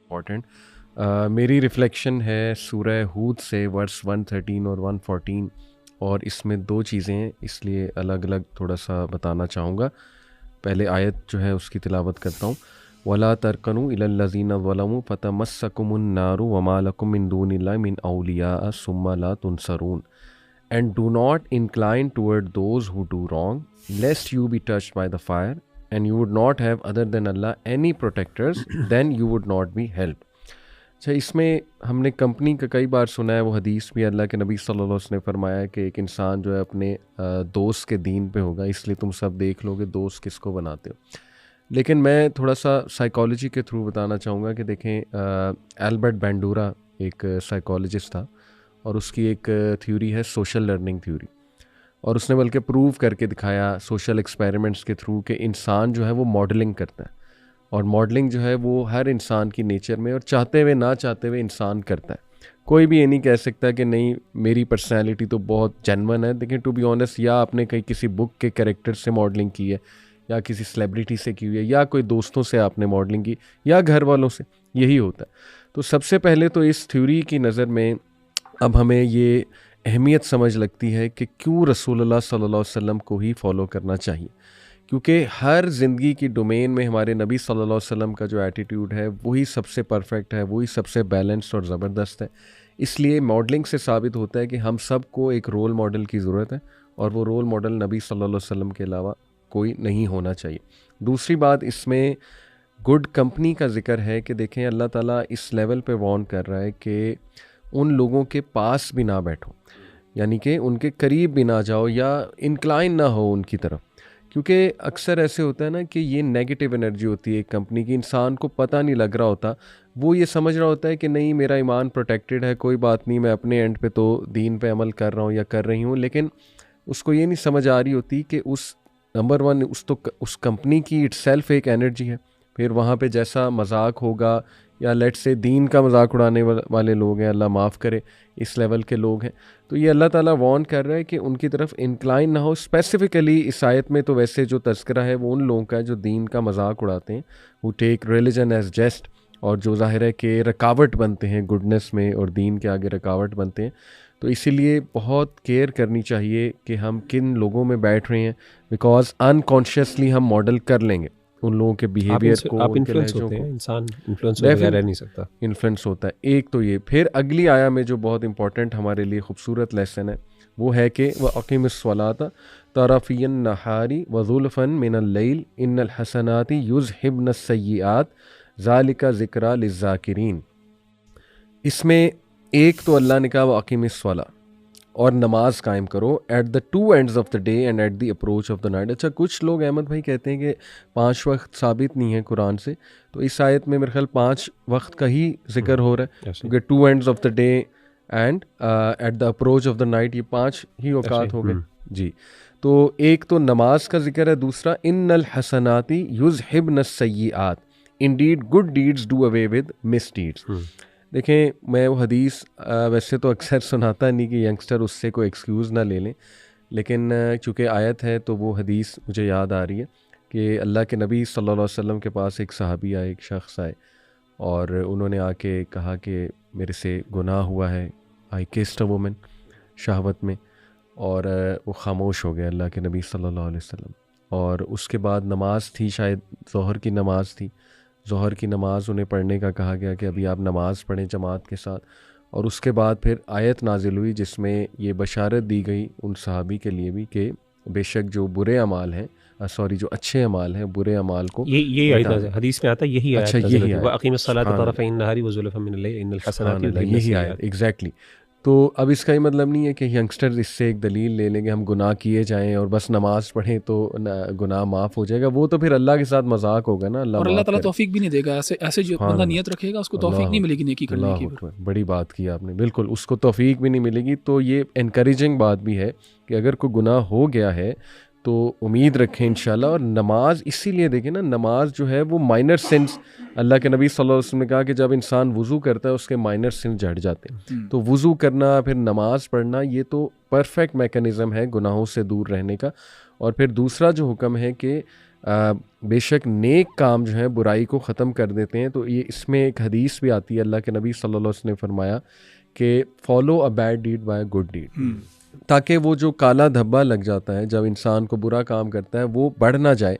Important. मेरी reflection है सूरह हूद से वर्स 113 और 114, और इसमें दो चीज़ें हैं इसलिए अलग अलग थोड़ा सा बताना चाहूँगा। पहले आयत जो है उसकी तिलावत करता हूँ। वला तरकनु इलल लज़ीना ज़लमू फतमस्सकुमुन नारु वमा लकुम मिन दूनिल्लाहि मिन औलिया सुम्मा ला तुनसरून। And do not incline toward those who do wrong, lest you be touched by the fire, and you would not have other than Allah any protectors, then you would not be helped. अच्छा, इसमें हमने company का कई बार सुना है, वो हदीस भी अल्लाह के नबी सल्लल्लाहु अलैहि वसल्लम ने फरमाया है कि एक इंसान जो है अपने दोस्त के दीन पे होगा, इसलिए तुम सब देख लो कि दोस्त किसको बनाते हो। लेकिन मैं थोड़ा सा साइकोलॉजी के थ्रू बताना चाहूँगा कि देखें, एल्बर्ट बैंडूरा एक साइकोलॉजिस्ट था, और उसकी एक थ्योरी है सोशल लर्निंग थ्योरी, और उसने बल्कि प्रूव करके दिखाया सोशल एक्सपेरिमेंट्स के थ्रू कि इंसान जो है वो मॉडलिंग करता है, और मॉडलिंग जो है वो हर इंसान की नेचर में और चाहते हुए ना चाहते हुए इंसान करता है। कोई भी ये नहीं कह सकता कि नहीं मेरी पर्सनैलिटी तो बहुत जेन्युइन है। देखिए, टू बी ऑनेस्ट, या आपने कहीं किसी बुक के कैरेक्टर से मॉडलिंग की है, या किसी सेलिब्रिटी से की हुई है, या कोई दोस्तों से आपने मॉडलिंग की, या घर वालों से, यही होता है। तो सबसे पहले तो इस थ्योरी की नज़र में अब हमें ये अहमियत समझ लगती है कि क्यों रसूलुल्लाह सल्लल्लाहु अलैहि वसल्लम को ही फॉलो करना चाहिए, क्योंकि हर ज़िंदगी की डोमेन में हमारे नबी सल्लल्लाहु अलैहि वसल्लम का जो एटीट्यूड है वही सबसे परफेक्ट है, वही सबसे बैलेंस्ड और ज़बरदस्त है। इसलिए मॉडलिंग से साबित होता है कि हम सबको एक रोल मॉडल की ज़रूरत है, और वो रोल मॉडल नबी सल्लल्लाहु अलैहि वसल्लम के अलावा कोई नहीं होना चाहिए। दूसरी बात, इसमें गुड कंपनी का ज़िक्र है कि देखें, अल्लाह ताला इस लेवल पे वार्न कर रहा है कि उन लोगों के पास भी ना बैठो, यानी कि उनके करीब भी ना जाओ या इंक्लाइन ना हो उनकी तरफ, क्योंकि अक्सर ऐसे होता है ना कि ये नेगेटिव एनर्जी होती है एक कंपनी की। इंसान को पता नहीं लग रहा होता, वो ये समझ रहा होता है कि नहीं मेरा ईमान प्रोटेक्टेड है, कोई बात नहीं, मैं अपने एंड पे तो दीन पे अमल कर रहा हूँ या कर रही हूँ, लेकिन उसको ये नहीं समझ आ रही होती कि उस नंबर वन उस कंपनी की इटसेल्फ एक एनर्जी है। फिर वहाँ पे जैसा मजाक होगा, या लेट से दीन का मजाक उड़ाने वाले लोग हैं, अल्लाह माफ़ करे, इस लेवल के लोग हैं, तो ये अल्लाह ताला वार्न कर रहा है कि उनकी तरफ इंक्लाइन ना हो। स्पेसिफ़िकली इस आयत में तो वैसे जो तज़किरा है वो उन लोगों का है जो दीन का मजाक उड़ाते हैं, वो टेक रिलीजन एज जेस्ट, और जो ज़ाहिर है कि रुकावट बनते हैं गुडनेस में और दीन के आगे रुकावट बनते हैं। तो इसीलिए बहुत केयर करनी चाहिए कि हम किन लोगों में बैठ रहे हैं, बिकॉज अनकॉन्शियसली हम मॉडल कर लेंगे उन लोगों के बिहेवियर को, आप उनके इन्फ्लुएंस लहजों होते को। हैं, इंसान इन्फ्लुएंस हो बगैर रह नहीं सकता। इन्फ्लुएंस होता है, एक तो ये। फिर अगली आया में जो बहुत इंपॉर्टेंट हमारे लिए खूबसूरत लेसन है वो है कि व अक़ीमिस्सलाता तरफ़ियन नहारी व ज़ुल्फ़न मिनल लैल इन्नल हसनाति युज़हिब्नस सय्यिआत ज़ालिका ज़िक्रा लिज़्ज़ाकिरीन। इसमें एक तो अल्लाह ने कहा व अक़ीमिस्सला, और नमाज कायम करो at the two ends of the day and at the approach of the night. अच्छा, कुछ लोग अहमद भाई कहते हैं कि 5 वक्त साबित नहीं है कुरान से, तो इस आयत में मेरे ख्याल 5 वक्त का ही जिक्र हो रहा है, क्योंकि two ends of the day and at the approach of the night, ये 5 ही औकात हो गए जी। तो एक तो नमाज का जिक्र है, दूसरा इन्नल हसनाती युज़हिब्नस सय्यिआत, indeed good deeds do away with misdeeds. देखें, मैं वो हदीस वैसे तो अक्सर सुनाता नहीं कि यंगस्टर उससे कोई एक्सक्यूज़ ना ले लें, लेकिन चूँकि आयत है तो वो हदीस मुझे याद आ रही है कि अल्लाह के नबी सल्लल्लाहु अलैहि वसल्लम के पास एक सहाबी आए, एक शख्स आए, और उन्होंने आके कहा कि मेरे से गुनाह हुआ है, आई किस्ड अ वुमन शहवत में, और वो खामोश हो गए अल्लाह के नबी सल्लल्लाहु अलैहि वसल्लम। और उसके बाद नमाज थी, शायद ज़ोहर की नमाज थी, ज़ोहर की नमाज़ उन्हें पढ़ने का कहा गया कि अभी आप नमाज़ पढ़ें जमात के साथ। और उसके बाद फिर आयत नाजिल हुई जिसमें ये बशारत दी गई उन सहाबी के लिए भी कि बेशक जो बुरे अमाल हैं, सॉरी जो अच्छे अमाल हैं, बुरे अमाल को ये हदीस में आता है, यही अच्छा, आयत यही व अक़ीमिस्सलाता तरफ़ई नहारी व ज़ुल्फ़न मिनल लैल इन्नल हसनाति युज़हिब्न यही आयत एग्जैक्टली। तो अब इसका ही मतलब नहीं है कि यंगस्टर्स इससे एक दलील ले लेंगे हम गुनाह किए जाएं और बस नमाज पढ़ें तो गुनाह माफ़ हो जाएगा, वो तो फिर अल्लाह के साथ मजाक होगा ना। और अल्लाह ताला तौफीक भी नहीं देगा, ऐसे जो बंदा नियत रखेगा उसको तौफीक नहीं मिलेगी नेकी करने की। बड़ी बात की आपने, बिल्कुल उसको तौफीक भी नहीं मिलेगी। तो ये एनकरेजिंग बात भी है कि अगर कोई गुनाह हो गया है तो उम्मीद रखें इंशाल्लाह। और नमाज इसीलिए देखें ना, नमाज जो है वो माइनर सिंस, अल्लाह के नबी सल्लल्लाहु अलैहि वसल्लम ने कहा कि जब इंसान वज़ू करता है उसके माइनर सिंस झड़ जाते हैं। तो वज़ू करना फिर नमाज पढ़ना ये तो परफेक्ट मैकेनिज़्म है गुनाहों से दूर रहने का। और फिर दूसरा जो हुक्म है कि बेशक नेक काम जो है बुराई को ख़त्म कर देते हैं। तो ये इसमें एक हदीस भी आती है, अल्लाह के नबी सल्लल्लाहु अलैहि वसल्लम ने फरमाया कि follow a bad deed by a good deed, ताकि वो जो काला धब्बा लग जाता है जब इंसान को बुरा काम करता है वो बढ़ ना जाए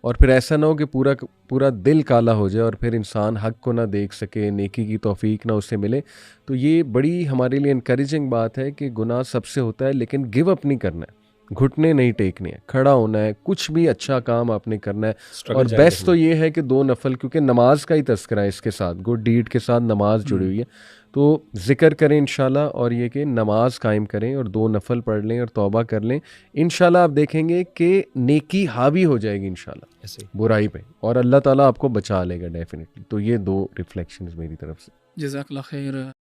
और फिर ऐसा ना हो कि पूरा पूरा दिल काला हो जाए और फिर इंसान हक को ना देख सके, नेकी की तौफीक ना उसे मिले। तो ये बड़ी हमारे लिए इनकरेजिंग बात है कि गुनाह सबसे होता है, लेकिन गिव अप नहीं करना है, घुटने नहीं टेकने हैं, खड़ा होना है, कुछ भी अच्छा काम आपने करना है। और बेस्ट तो ये है कि 2 नफल, क्योंकि नमाज का ही तस्करा है इसके साथ, गुड डीड के साथ नमाज जुड़ी हुई है, तो ज़िक्र करें इंशाल्लाह और ये कि नमाज कायम करें और 2 नफल पढ़ लें और तौबा कर लें। इंशाल्लाह आप देखेंगे कि नेकी हावी हो जाएगी इंशाल्लाह बुराई पे और अल्लाह ताला आपको बचा लेगा डेफिनेटली। तो ये 2 रिफ्लेक्शंस मेरी तरफ से। जज़ाकल्लाह खैर।